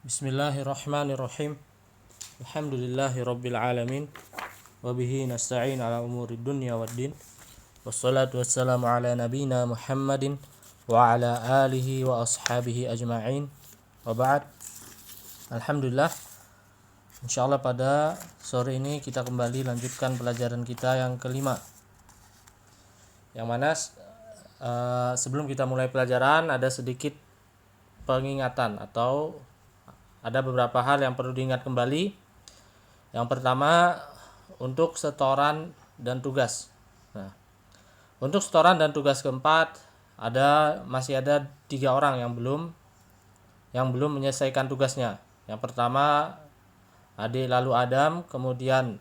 Bismillahirrahmanirrahim. Alhamdulillahi rabbil alamin. Wabihi nasta'in ala umuri dunya waddin. Wassalatu wassalamu ala nabina Muhammadin wa ala alihi wa ashabihi ajma'in. Wa ba'd. Alhamdulillah, insyaallah pada sore ini kita kembali lanjutkan pelajaran kita yang kelima, yang mana sebelum kita mulai pelajaran ada sedikit pengingatan atau ada beberapa hal yang perlu diingat kembali. Yang pertama, untuk setoran dan tugas. Nah, untuk setoran dan tugas keempat masih ada 3 orang yang belum menyelesaikan tugasnya. Yang pertama, adik Lalu Adam, kemudian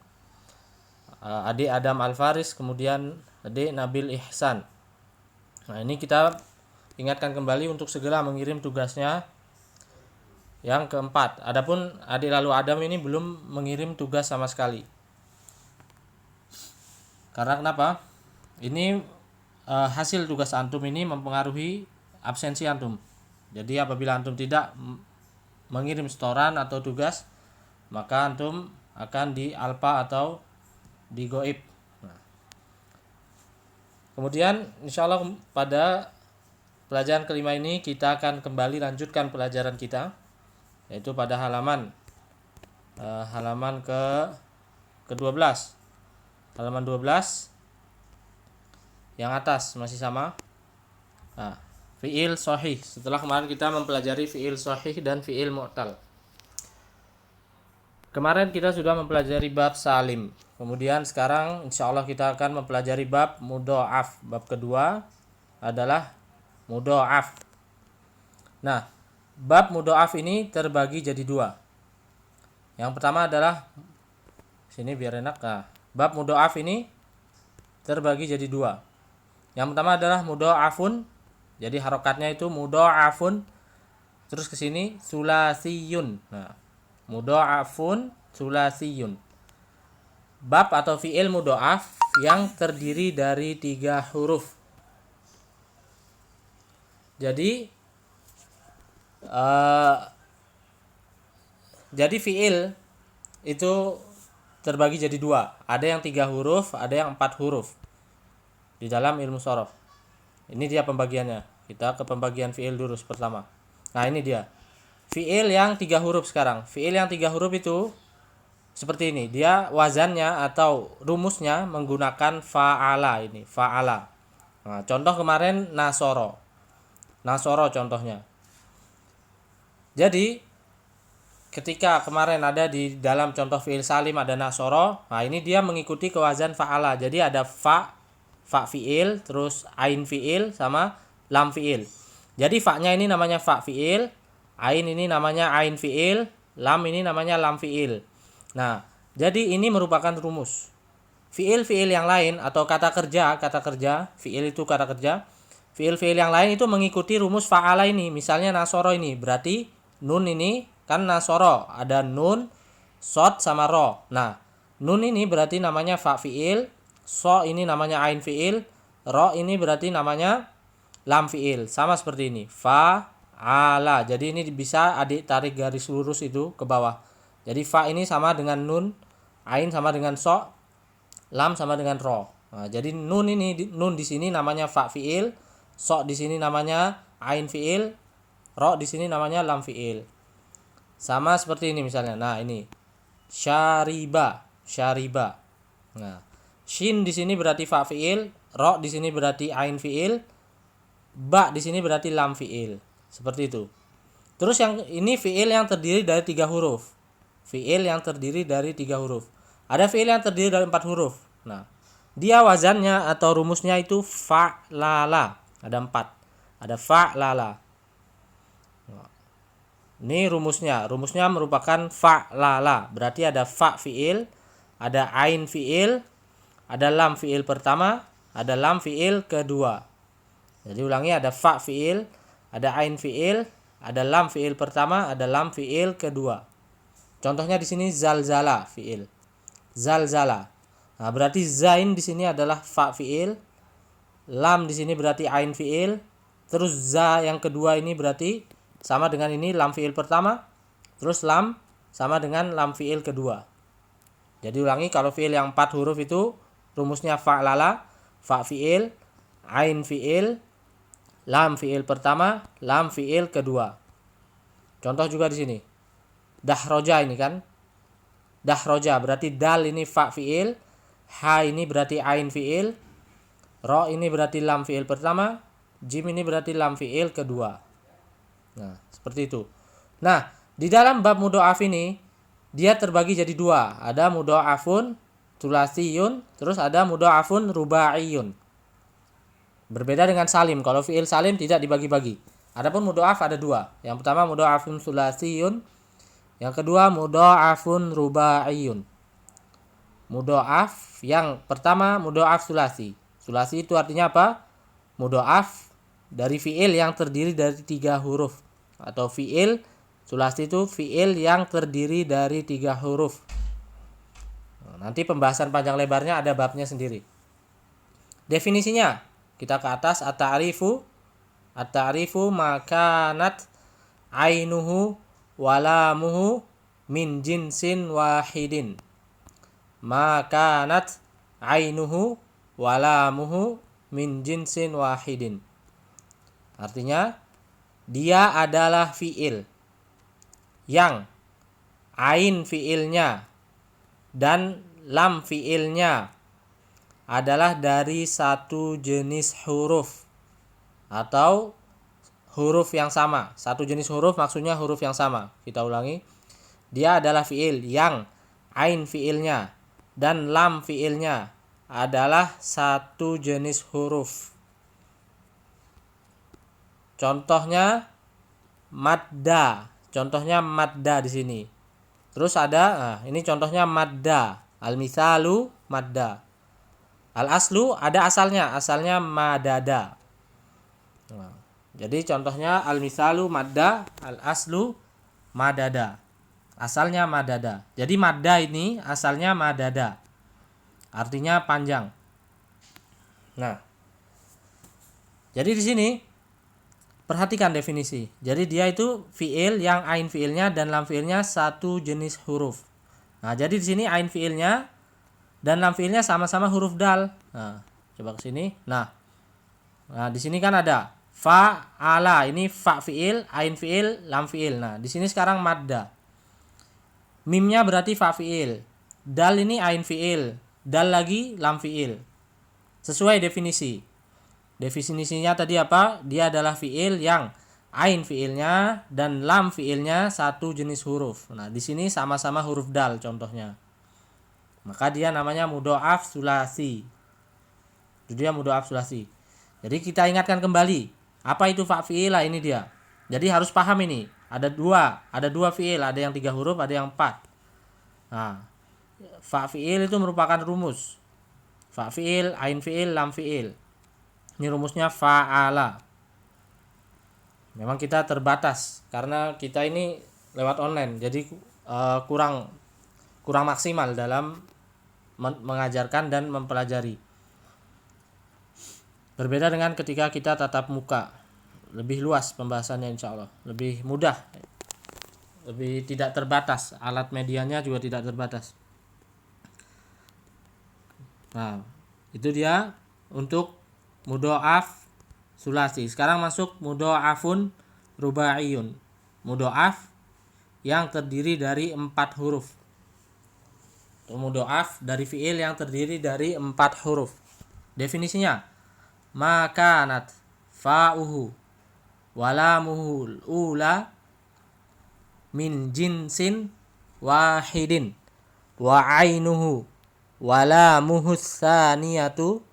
adik Adam Al-Faris, kemudian adik Nabil Ihsan. Nah, ini kita ingatkan kembali untuk segera mengirim tugasnya. Yang keempat, adapun adik Lalu Adam ini belum mengirim tugas sama sekali. Karena kenapa? Ini hasil tugas antum ini mempengaruhi absensi antum. Jadi apabila antum tidak mengirim setoran atau tugas, maka antum akan di alpa atau di goib. Nah, kemudian insyaallah pada pelajaran kelima ini kita akan kembali lanjutkan pelajaran kita, yaitu pada halaman ke-12. Halaman 12 yang atas masih sama. Nah, fi'il sahih. Setelah kemarin kita mempelajari fi'il sahih dan fi'il mu'tal. Kemarin kita sudah mempelajari bab salim. Kemudian sekarang insyaallah kita akan mempelajari bab mudha'af. Bab kedua adalah mudha'af. Nah, bab mudha'af ini terbagi jadi 2. Yang pertama adalah sini biar enak. Nah, bab mudha'af ini terbagi jadi 2. Yang pertama adalah mudha'afun. Jadi harokatnya itu mudha'afun. Terus ke sini sulasiyun. Nah, mudha'afun sulasiyun. Bab atau fi'il mudha'af yang terdiri dari 3 huruf. Jadi fi'il itu terbagi jadi 2. Ada yang 3 huruf, ada yang 4 huruf di dalam ilmu shorof. Ini dia pembagiannya. Kita ke pembagian fi'il dulu pertama. Nah, ini dia fi'il yang 3 huruf sekarang. Fi'il yang 3 huruf itu seperti ini. Dia wazannya atau rumusnya menggunakan fa'ala ini. Fa'ala. Nah, contoh kemarin nasoro. Nasoro contohnya. Jadi ketika kemarin ada di dalam contoh fi'il salim ada nasoro, nah ini dia mengikuti ke wazan fa'ala. Jadi ada fa fi'il, terus ain fi'il sama lam fi'il. Jadi fa-nya ini namanya fa fi'il, ain ini namanya ain fi'il, lam ini namanya lam fi'il. Nah, jadi ini merupakan rumus. Fi'il yang lain atau kata kerja, fi'il itu kata kerja. Fi'il yang lain itu mengikuti rumus fa'ala ini. Misalnya nasoro ini, berarti nun ini kan nasoro, ada nun, sod sama ro. Nah, nun ini berarti namanya fa fi'il, so ini namanya ain fi'il, ro ini berarti namanya lam fi'il. Sama seperti ini, fa'ala. Jadi ini bisa adik tarik garis lurus itu ke bawah. Jadi fa ini sama dengan nun, ain sama dengan so, lam sama dengan ro. Nah, jadi nun di sini namanya fa fi'il, so di sini namanya ain fi'il, ro di sini namanya lam fi'il. Sama seperti ini misalnya. Nah, ini syariba. Nah, shin di sini berarti fa fi'il, ro di sini berarti ain fi'il, ba di sini berarti lam fi'il. Seperti itu. Terus yang ini fi'il yang terdiri dari 3 huruf. Fi'il yang terdiri dari 3 huruf. Ada fi'il yang terdiri dari 4 huruf. Nah, dia wazannya atau rumusnya itu fa'lala. Ada 4. Ada fa'lala. Ini rumusnya merupakan fa'lala. Berarti ada fa fi'il, ada ain fi'il, ada lam fi'il pertama, ada lam fi'il kedua. Jadi ulangi, ada fa fi'il, ada ain fi'il, ada lam fi'il pertama, ada lam fi'il kedua. Contohnya di sini zalzala fi'il. Zalzala. Nah, berarti zain di sini adalah fa fi'il, lam di sini berarti ain fi'il, terus za yang kedua ini berarti sama dengan ini lam fi'il pertama, terus lam sama dengan lam fiil kedua. Jadi ulangi, kalau fiil yang 4 huruf itu rumusnya fa'lala, fa fiil, ain fiil, lam fiil pertama, lam fiil kedua. Contoh juga di sini. Dahroja ini kan. Dahroja berarti dal ini fa fiil, ha ini berarti ain fiil, ro ini berarti lam fiil pertama, jim ini berarti lam fiil kedua. Nah, seperti itu. Nah, di dalam bab mudhoaf ini dia terbagi jadi dua. Ada mudhoafun sulasiyun, terus ada mudhoafun rubaiyun. Berbeda dengan salim. Kalau fiil salim tidak dibagi-bagi. Adapun mudhoaf ada dua. Yang pertama mudhoafun sulasiyun, yang kedua mudhoafun rubaiyun. Mudhoaf yang pertama mudhoaf sulasi. Sulasi itu artinya apa? Mudhoaf dari fiil yang terdiri dari 3 huruf. Atau fiil sulasi itu fiil yang terdiri dari 3 huruf. Nanti pembahasan panjang lebarnya ada babnya sendiri. Definisinya, kita ke atas. At-ta'rifu makanat ainuhu walamuhu min jinsin wahidin. Makanat ainuhu walamuhu min jinsin wahidin. Artinya, dia adalah fiil yang ain fiilnya dan lam fiilnya adalah dari satu jenis huruf atau huruf yang sama. Satu jenis huruf maksudnya huruf yang sama. Kita ulangi. Dia adalah fiil yang ain fiilnya dan lam fiilnya adalah satu jenis huruf. Contohnya madda. Contohnya madda di sini. Terus ada, ini contohnya madda. Al-misalu madda. Al-aslu ada asalnya madada. Nah, jadi contohnya al-misalu madda, al-aslu madada. Asalnya madada. Jadi madda ini asalnya madada. Artinya panjang. Nah, jadi di sini perhatikan definisi. Jadi dia itu fiil yang ain fiilnya dan lam fiilnya satu jenis huruf. Nah, jadi di sini ain fiilnya dan lam fiilnya sama-sama huruf dal. Nah, coba ke sini. Nah, di sini kan ada fa ala, ini fa fiil, ain fiil, lam fiil. Nah, di sini sekarang madda. Mimnya berarti fa fiil. Dal ini ain fiil, dal lagi lam fiil. Sesuai definisi. Definisinya tadi apa? Dia adalah fiil yang ain fiilnya dan lam fiilnya satu jenis huruf. Nah, di sini sama-sama huruf dal contohnya. Maka dia namanya mudhoaf sulasi. Itu dia mudhoaf sulasi. Jadi kita ingatkan kembali, apa itu fa fiil? Ini dia. Jadi harus paham ini. Ada dua fiil, ada yang 3 huruf, ada yang 4. Nah, fa fiil itu merupakan rumus. Fa fiil, ain fiil, lam fiil. Ini rumusnya fa'ala. Memang kita terbatas karena kita ini lewat online, jadi kurang maksimal dalam mengajarkan dan mempelajari. Berbeda dengan ketika kita tatap muka, lebih luas pembahasannya insya Allah, lebih mudah, lebih tidak terbatas, alat medianya juga tidak terbatas. Nah, itu dia untuk mudhoaf sulasi. Sekarang masuk mudhoafun rubaiyun. Mudhoaf yang terdiri dari 4 huruf. Mudhoaf dari fiil yang terdiri dari 4 huruf. Definisinya, makanat fa'uhu walamuhul ula min jinsin wahidin wa ainuhu walamuhus saniyatu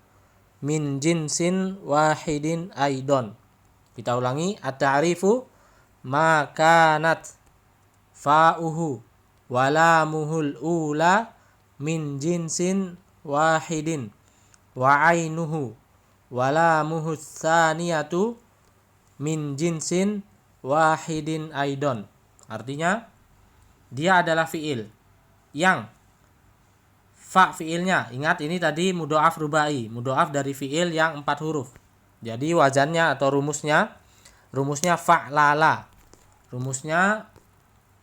min jinsin wahidin aidon. Kita ulangi. At-ta'rifu makanat fa'uhu walamuhul ula min jinsin wahidin wa ainuhu walamuhus saniyatu min jinsin wahidin aidon. Artinya, dia adalah fiil yang fa fiilnya, ingat ini tadi mudhoaf rubai, mudhoaf dari fiil yang 4 huruf. Jadi wazannya atau rumusnya fa'lala. Rumusnya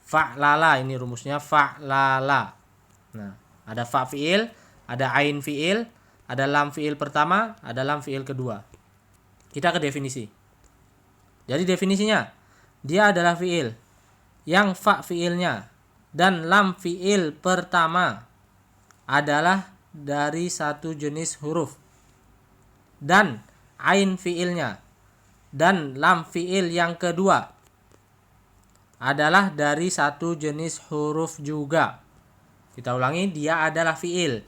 Fa'lala, ini rumusnya fa'lala. Nah, ada fa fiil, ada ain fiil, ada lam fiil pertama, ada lam fiil kedua. Kita ke definisi. Jadi definisinya, dia adalah fiil yang fa fiilnya dan lam fiil pertama adalah dari satu jenis huruf, dan ain fiilnya dan lam fiil yang kedua adalah dari satu jenis huruf juga. Kita ulangi, dia adalah fiil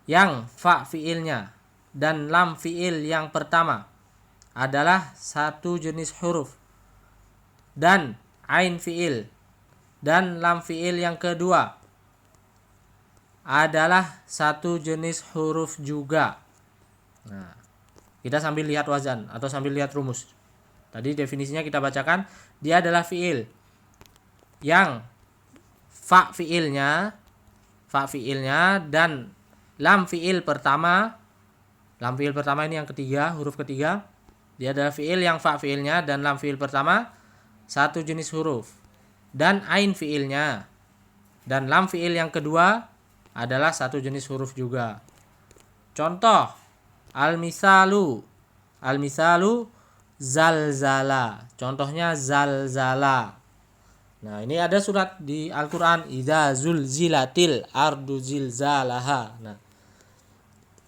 yang fa fiilnya dan lam fiil yang pertama adalah satu jenis huruf, dan ain fiil dan lam fiil yang kedua adalah satu jenis huruf juga. Nah, kita sambil lihat wazan atau sambil lihat rumus. Tadi definisinya kita bacakan, dia adalah fiil yang fa fiilnya dan lam fiil pertama ini yang ketiga, huruf ketiga. Dia adalah fiil yang fa fiilnya dan lam fiil pertama satu jenis huruf, dan ain fiilnya dan lam fiil yang kedua adalah satu jenis huruf juga. Contoh, al-misalu zalzala. Contohnya zalzala. Nah, ini ada surat di Al-Qur'an, idza zulzilatil ardu zilzalaha. Nah,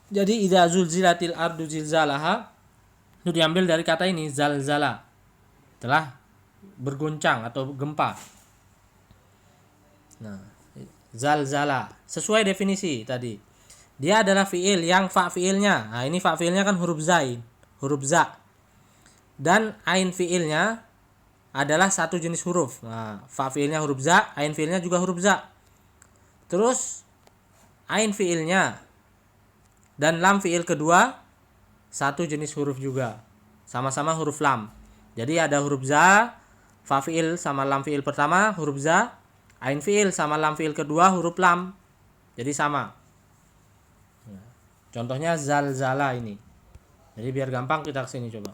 jadi idza zulzilatil ardu zilzalaha itu diambil dari kata ini, zalzala, telah berguncang atau gempa. Nah, zalzala sesuai definisi tadi. Dia adalah fiil yang fa fiilnya. Nah, ini fa fiilnya kan huruf za. Dan ain fiilnya adalah satu jenis huruf. Nah, fa fiilnya huruf za, ain fiilnya juga huruf za. Terus ain fiilnya dan lam fiil kedua satu jenis huruf juga. Sama-sama huruf lam. Jadi ada huruf za, fa fiil sama lam fiil pertama huruf za, ain fiil sama lam fiil kedua huruf lam. Jadi sama. Contohnya zalzala ini. Jadi biar gampang kita kesini coba.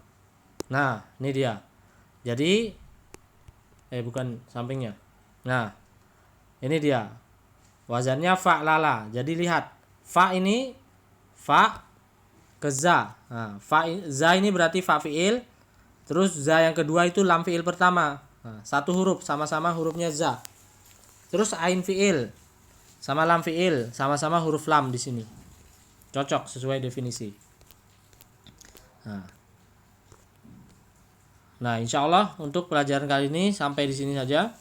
Nah, ini dia. Jadi bukan sampingnya. Nah, ini dia. Wazannya fa'lala. Jadi lihat, fa ini fa ke za. Nah, za ini berarti fa fiil. Terus za yang kedua itu lam fiil pertama. Nah, satu huruf, sama-sama hurufnya za. Terus ain fiil sama lam fiil sama-sama huruf lam di sini. Cocok sesuai definisi. Nah, insya Allah untuk pelajaran kali ini sampai di sini saja.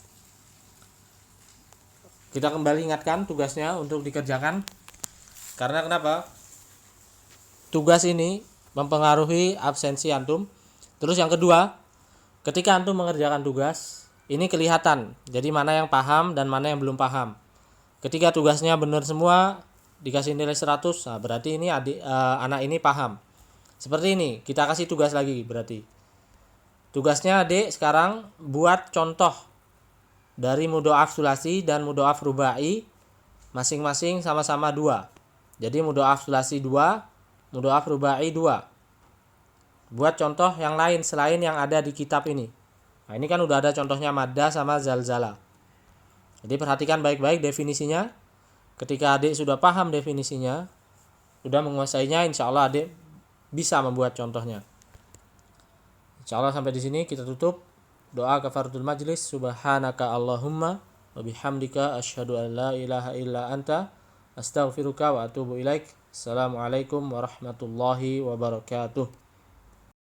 Kita kembali ingatkan tugasnya untuk dikerjakan. Karena kenapa? Tugas ini mempengaruhi absensi antum. Terus yang kedua, ketika antum mengerjakan tugas, ini kelihatan. Jadi mana yang paham dan mana yang belum paham. Ketika tugasnya benar semua, dikasih nilai 100, nah berarti ini anak ini paham. Seperti ini, kita kasih tugas lagi berarti. Tugasnya adik sekarang buat contoh dari mudhoaf sulasi dan mudhoaf rubai masing-masing sama-sama 2. Jadi mudhoaf sulasi 2, mudhoaf rubai 2. Buat contoh yang lain selain yang ada di kitab ini. Nah, ini kan udah ada contohnya madda sama zalzala. Jadi perhatikan baik-baik definisinya. Ketika adik sudah paham definisinya, sudah menguasainya, insya Allah adik bisa membuat contohnya. Insya Allah sampai di sini kita tutup. Doa kafaratul majlis. Subhanaka Allahumma wa bihamdika asyhadu an la ilaha illa anta astaghfiruka wa atubu ilaik. Assalamualaikum warahmatullahi wabarakatuh.